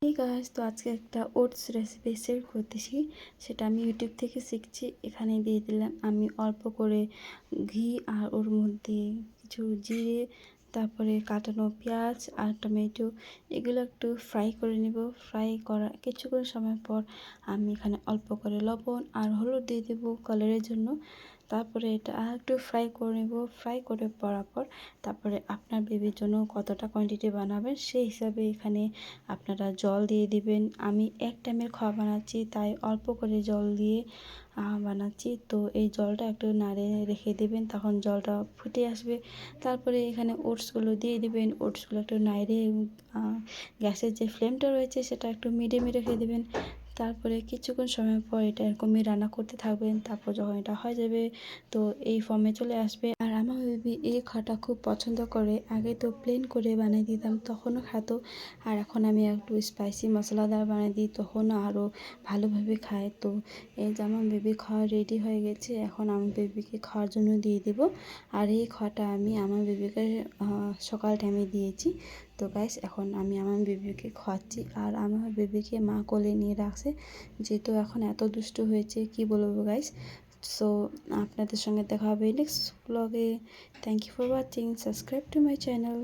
এই গাইস, তো আজকে একটা ওটস রেসিপি শেয়ার করতেছি। সেটা আমি ইউটিউব থেকে শিখছি। এখানে দিয়ে দিলাম আমি অল্প করে ঘি, আর ওর মধ্যে কিছু জিরে, তারপরে কাটানো পেঁয়াজ আর টমেটো, এগুলো একটু ফ্রাই করে নিব। ফ্রাই করা কিছুক্ষণ সময় পর আমি এখানে অল্প করে লবণ আর হলুদ দিয়ে দেবো কালারের জন্য। তারপরে এটা আর একটু ফ্রাই করে নেব। ফ্রাই করে পড়ার পর তারপরে আপনার বেবির জন্য কতটা কোয়ান্টিটি বানাবেন সেই হিসাবে এখানে আপনারা জল দিয়ে দিবেন। আমি এক টাইমের খাওয়া বানাচ্ছি, তাই অল্প করে জল দিয়ে বানাচ্ছি। তো এই জলটা একটু নাড়ে রেখে দেবেন, তখন জলটা ফুটে আসবে। তারপরে এখানে ওটসগুলো দিয়ে দিবেন। ওটসগুলো একটু নাড়ে গ্যাসের যে ফ্লেমটা রয়েছে সেটা একটু মিডিয়ামে রেখে দেবেন। তারপরে কিছুক্ষণ সময় পর এটা এরকমই রান্না করতে থাকবেন। তারপর যখন এটা হয়ে যাবে তো এই ফর্মে চলে আসবে। আর আমার বেবি এই খাওয়াটা খুব পছন্দ করে। আগে তো প্লেন করে বানিয়ে দিতাম, তখনও খেতো। আর এখন আমি একটু স্পাইসি মশলাদার বানিয়ে দিই, তখনও আরও ভালোভাবে খায়। তো এই যে আমার বেবি খাওয়া রেডি হয়ে গেছে, এখন আমার বেবিকে খাওয়ার জন্য দিয়ে দেব। আর এই খাওয়াটা আমি আমার বেবিকে সকাল টাইমে দিয়েছি। তো গাইস, এখন আমি আমার বেবিকে খাওয়াচ্ছি। আর আমার বেবিকে মা কোলে নিয়ে রাখছে, যেহেতু এখন এত দুষ্ট হয়েছে কি বলবো গাইস। সো আপনাদের সঙ্গে দেখা হবে নেক্সট ব্লগে। Thank you for watching, subscribe to my channel.